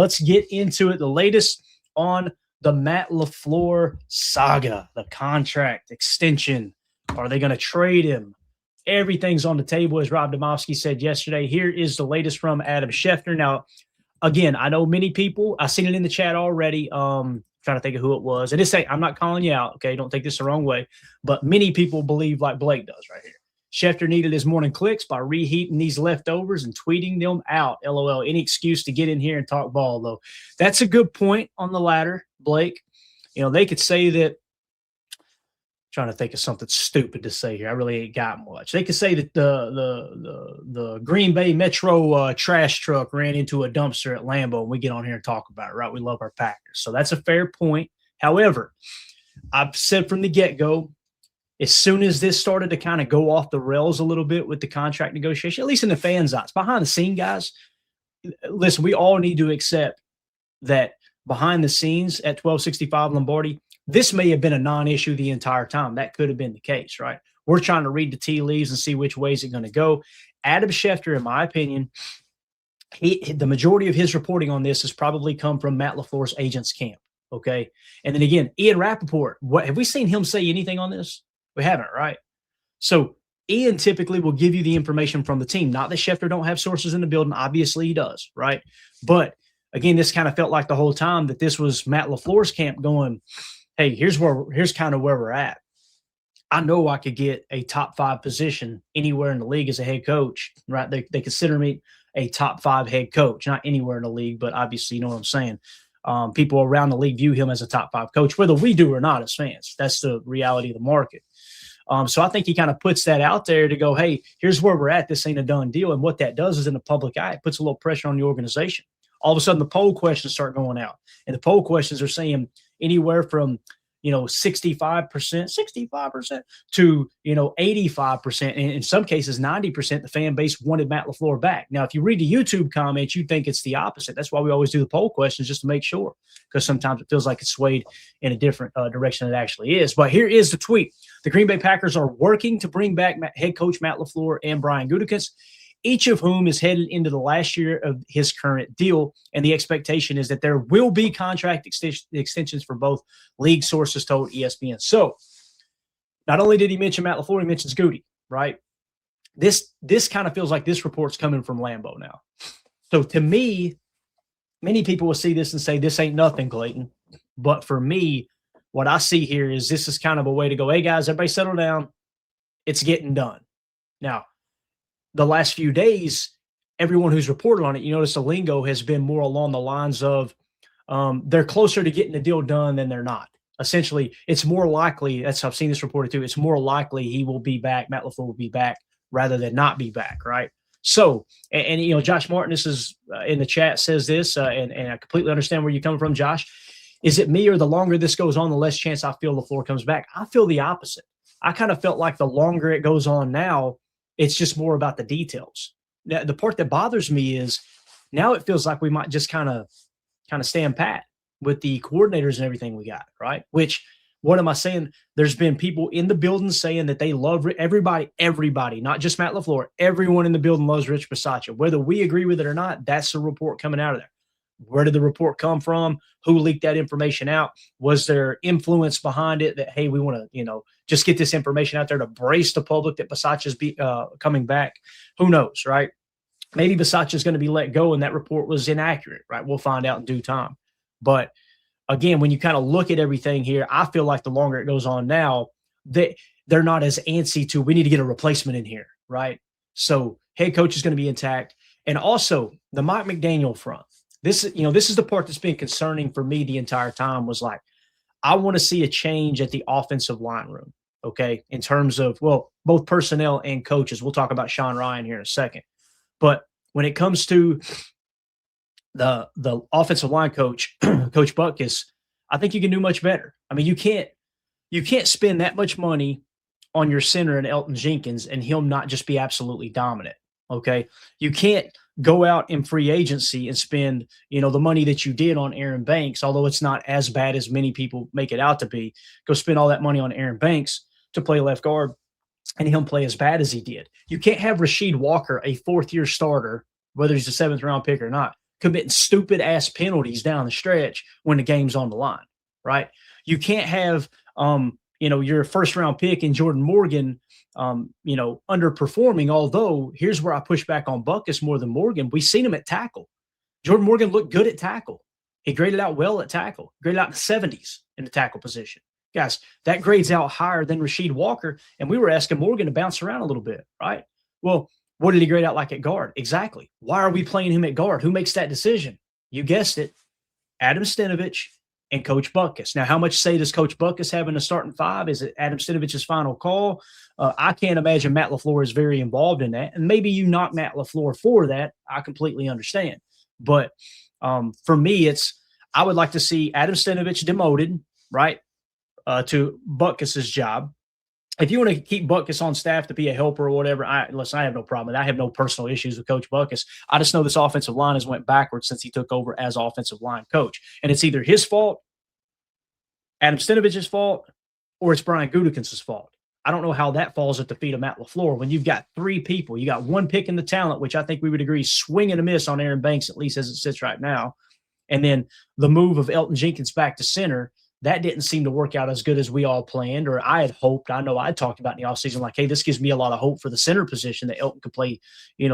Let's get into it. The latest on the Matt LaFleur saga, the contract extension. Are they going to trade him? Everything's on the table, as Rob Domofsky said yesterday. Here is the latest from Adam Schefter. Now, again, I know many people, I've seen it in the chat already. Trying to think of who it was. And I'm not calling you out, okay? Don't take this the wrong way. But many people believe like Blake does right here. Schefter needed his morning clicks by reheating these leftovers and tweeting them out. LOL. Any excuse to get in here and talk ball, though. That's a good point on the latter, Blake. You know, they could say that. Trying to think of something stupid to say here. I really ain't got much. They could say that the Green Bay Metro trash truck ran into a dumpster at Lambeau, and we get on here and talk about it, right? We love our Packers. So that's a fair point. However, I've said from the get-go, as soon as this started to kind of go off the rails a little bit with the contract negotiation, at least in the fans' eyes, behind the scene, guys, listen, we all need to accept that behind the scenes at 1265 Lombardi, this may have been a non-issue the entire time. That could have been the case, right? We're trying to read the tea leaves and see which way is it going to go. Adam Schefter, in my opinion, the majority of his reporting on this has probably come from Matt LaFleur's agent's camp, okay? And then again, Ian Rappaport, have we seen him say anything on this? We haven't, right? So Ian typically will give you the information from the team. Not that Schefter don't have sources in the building. Obviously he does, right? But again, this kind of felt like the whole time that this was Matt LaFleur's camp going, hey, here's kind of where we're at. I know I could get a top 5 position anywhere in the league as a head coach, right? They consider me a top 5 head coach, not anywhere in the league, but obviously you know what I'm saying. People around the league view him as a top 5 coach, whether we do or not as fans. That's the reality of the market. So I think he kind of puts that out there to go, hey, here's where we're at. This ain't a done deal. And what that does is in the public eye, it puts a little pressure on the organization. All of a sudden, the poll questions start going out. And the poll questions are saying anywhere from, 65% to, 85%. And in some cases, 90%, the fan base wanted Matt LaFleur back. Now, if you read the YouTube comments, you think it's the opposite. That's why we always do the poll questions, just to make sure, because sometimes it feels like it's swayed in a different direction than it actually is. But here is the tweet. The Green Bay Packers are working to bring back head coach Matt LaFleur and Brian Gutekunst, each of whom is headed into the last year of his current deal. And the expectation is that there will be contract extensions for both, league sources told ESPN. So not only did he mention Matt LaFleur, he mentions Goody, right? This kind of feels like this report's coming from Lambeau now. So to me, many people will see this and say, this ain't nothing, Clayton. But for me, what I see here is this is kind of a way to go, hey, guys, everybody settle down. It's getting done. Now, the last few days, everyone who's reported on it, you notice the lingo has been more along the lines of they're closer to getting the deal done than they're not. Essentially, it's more likely, that's how I've seen this reported too, it's more likely he will be back, Matt LaFleur will be back, rather than not be back, right? So, and Josh Martin, this is in the chat, says this, and I completely understand where you're coming from, Josh. Is it me, or the longer this goes on, the less chance I feel LaFleur comes back? I feel the opposite. I kind of felt like the longer it goes on now, it's just more about the details. Now, the part that bothers me is now it feels like we might just kind of stand pat with the coordinators and everything we got, right? Which, what am I saying? There's been people in the building saying that they love everybody, not just Matt LaFleur. Everyone in the building loves Rich Bisaccia. Whether we agree with it or not, that's the report coming out of there. Where did the report come from? Who leaked that information out? Was there influence behind it that, hey, we want to, just get this information out there to brace the public that Bisaccia's coming back? Who knows, right? Maybe Bisaccia's going to be let go and that report was inaccurate, right? We'll find out in due time. But again, when you kind of look at everything here, I feel like the longer it goes on now, they're not as antsy to, we need to get a replacement in here, right? So head coach is going to be intact. And also the Mike McDaniel front. This is the part that's been concerning for me the entire time, was like, I want to see a change at the offensive line room, okay, in terms of, both personnel and coaches. We'll talk about Sean Ryan here in a second. But when it comes to the offensive line coach, Coach Butkus, I think you can do much better. I mean, you can't spend that much money on your center and Elton Jenkins and him not just be absolutely dominant, okay? You can't go out in free agency and spend, the money that you did on Aaron Banks, although it's not as bad as many people make it out to be. Go spend all that money on Aaron Banks to play left guard and him play as bad as he did. You can't have Rasheed Walker, a 4th-year starter, whether he's a 7th-round pick or not, committing stupid ass penalties down the stretch when the game's on the line, right? You can't have, your first round pick in Jordan Morgan, underperforming. Although here's where I push back on Butkus more than Morgan. We've seen him at tackle. Jordan Morgan looked good at tackle. He graded out well at tackle, graded out in the 70s in the tackle position. Guys, that grades out higher than Rasheed Walker. And we were asking Morgan to bounce around a little bit, right? Well, what did he grade out like at guard? Exactly. Why are we playing him at guard? Who makes that decision? You guessed it. Adam Stenavich and Coach Butkus. Now, how much say does Coach Butkus have in the starting five? Is it Adam Stanovich's final call? I can't imagine Matt LaFleur is very involved in that. And maybe you knock Matt LaFleur for that. I completely understand. But for me, I would like to see Adam Stenavich demoted, right, to Butkus's job. If you want to keep Butkus on staff to be a helper or whatever, listen, I have no problem with that. I have no personal issues with Coach Butkus. I just know this offensive line has went backwards since he took over as offensive line coach. And it's either his fault, Adam Stanovich's fault, or it's Brian Gutekunst's fault. I don't know how that falls at the feet of Matt LaFleur when you've got three people. You got one pick in the talent, which I think we would agree swing and a miss on Aaron Banks, at least as it sits right now. And then the move of Elton Jenkins back to center, that didn't seem to work out as good as we all planned, or I had hoped. I know I talked about in the offseason, like, hey, this gives me a lot of hope for the center position that Elton could play,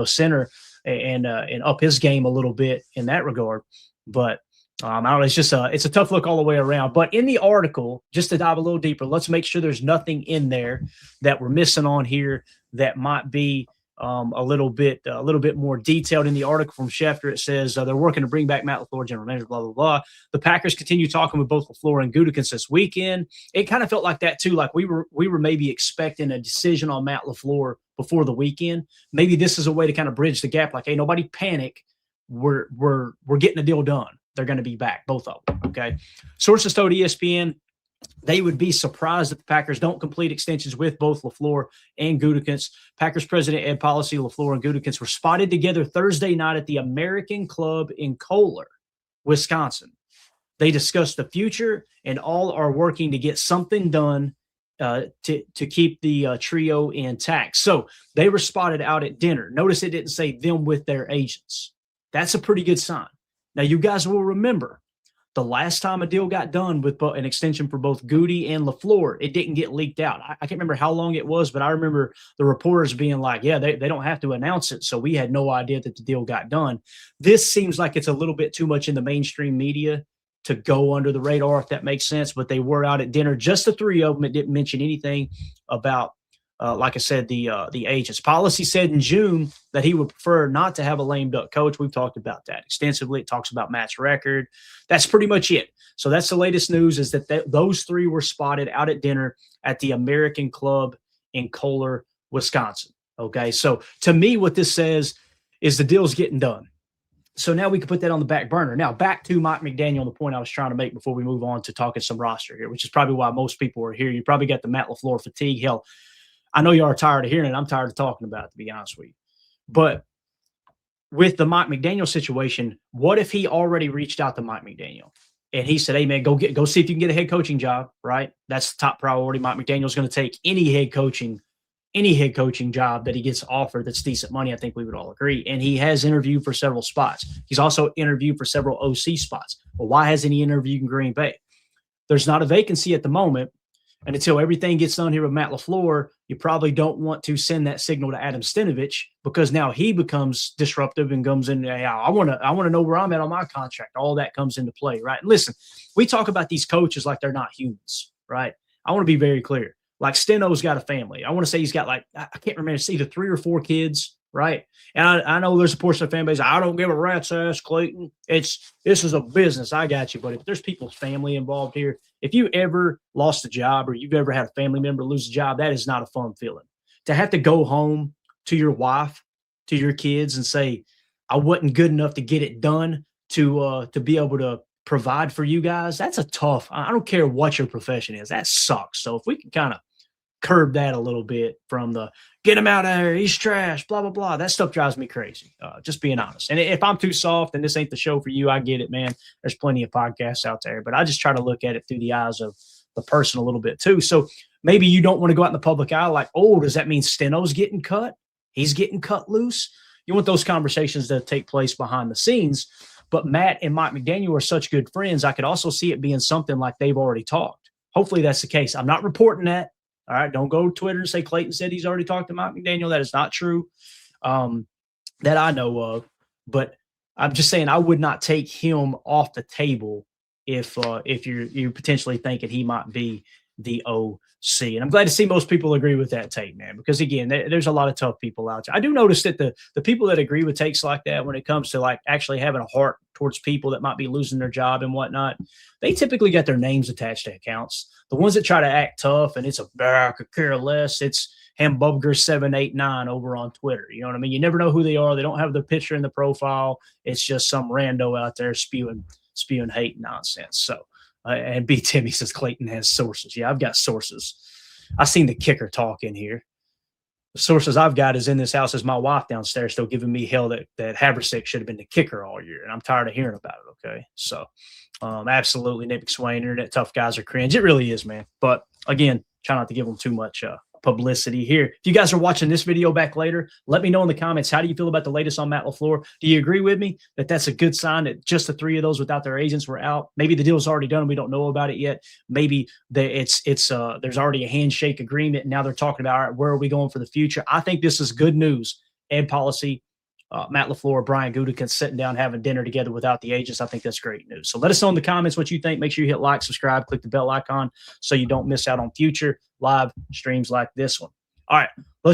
center and up his game a little bit in that regard. But I don't know, it's a tough look all the way around. But in the article, just to dive a little deeper, let's make sure there's nothing in there that we're missing on here that might be a little bit more detailed. In the article from Schefter, it says they're working to bring back Matt LaFleur, general manager, blah, blah, blah. The Packers continue talking with both LaFleur and Gutekunst this weekend. It kind of felt like that too. Like we were maybe expecting a decision on Matt LaFleur before the weekend. Maybe this is a way to kind of bridge the gap. Like, hey, nobody panic. We're getting the deal done. They're going to be back, both of them. Okay. Sources told ESPN they would be surprised if the Packers don't complete extensions with both LaFleur and Gutekunst. Packers president Ed Policy, LaFleur, and Gutekunst were spotted together Thursday night at the American Club in Kohler, Wisconsin. They discussed the future and all are working to get something done to keep the trio intact. So they were spotted out at dinner. Notice it didn't say them with their agents. That's a pretty good sign. Now, you guys will remember the last time a deal got done with an extension for both Goody and LaFleur, it didn't get leaked out. I can't remember how long it was, but I remember the reporters being like, yeah, they don't have to announce it. So we had no idea that the deal got done. This seems like it's a little bit too much in the mainstream media to go under the radar, if that makes sense. But they were out at dinner, just the three of them. It didn't mention anything about, like I said, the agents. Policy said in June that he would prefer not to have a lame duck coach. We've talked about that extensively. It talks about Matt's record. That's pretty much it. So that's the latest news, is that those three were spotted out at dinner at the American Club in Kohler, Wisconsin. Okay, so to me, what this says is the deal's getting done. So now we can put that on the back burner. Now back to Mike McDaniel, the point I was trying to make before we move on to talking some roster here, which is probably why most people are here. You probably got the Matt LaFleur fatigue. Hell, I know you are tired of hearing it. I'm tired of talking about it, to be honest with you. But with the Mike McDaniel situation, what if he already reached out to Mike McDaniel and he said, hey, man, go see if you can get a head coaching job, right? That's the top priority. Mike McDaniel's going to take any head coaching job that he gets offered that's decent money. I think we would all agree. And he has interviewed for several spots. He's also interviewed for several OC spots. Well, why hasn't he interviewed in Green Bay? There's not a vacancy at the moment. And until everything gets done here with Matt LaFleur, you probably don't want to send that signal to Adam Stenavich, because now he becomes disruptive and comes in. Hey, I want to know where I'm at on my contract. All that comes into play, right? And listen, we talk about these coaches like they're not humans, right? I want to be very clear. Like Steno's got a family. I want to say he's got, like, I can't remember, it's either 3 or 4 kids, right? And I know there's a portion of the fan base, I don't give a rat's ass, Clayton. This is a business. I got you. But if there's people's family involved here, if you ever lost a job or you've ever had a family member lose a job, that is not a fun feeling. To have to go home to your wife, to your kids, and say, I wasn't good enough to get it done to be able to provide for you guys, that's a tough. I don't care what your profession is. That sucks. So if we can kind of curb that a little bit from the get him out of here, he's trash, blah, blah, blah. That stuff drives me crazy, just being honest. And if I'm too soft and this ain't the show for you, I get it, man. There's plenty of podcasts out there. But I just try to look at it through the eyes of the person a little bit too. So maybe you don't want to go out in the public eye like, oh, does that mean Steno's getting cut? He's getting cut loose? You want those conversations to take place behind the scenes. But Matt and Mike McDaniel are such good friends. I could also see it being something like they've already talked. Hopefully that's the case. I'm not reporting that. All right. Don't go to Twitter and say Clayton said he's already talked to Mike McDaniel. That is not true. That I know of. But I'm just saying I would not take him off the table if you're potentially thinking he might be the OC. And I'm glad to see most people agree with that take, man, because again, there's a lot of tough people out there. I do notice that the people that agree with takes like that when it comes to like actually having a heart towards people that might be losing their job and whatnot, they typically get their names attached to accounts. The ones that try to act tough and it's I could care less, it's Hamburger789 over on Twitter. You know what I mean? You never know who they are. They don't have their picture in the profile. It's just some rando out there spewing hate and nonsense. So, and B. Timmy says Clayton has sources. Yeah, I've got sources. I seen the kicker talk in here. The sources I've got is in this house is my wife downstairs still giving me hell that Habersick should have been the kicker all year. And I'm tired of hearing about it. Okay. So, absolutely, Nick McSwain, internet tough guys are cringe. It really is, man. But again, try not to give them too much publicity here. If you guys are watching this video back later, let me know in the comments, how do you feel about the latest on Matt LaFleur? Do you agree with me that that's a good sign that just the three of those without their agents were out? Maybe the deal's already done and we don't know about it yet. Maybe there's already a handshake agreement and now they're talking about, all right, where are we going for the future? I think this is good news. Ed policy, Matt LaFleur, Brian Gutekunst sitting down having dinner together without the agents. I think that's great news. So let us know in the comments what you think. Make sure you hit like, subscribe, click the bell icon so you don't miss out on future live streams like this one. All right,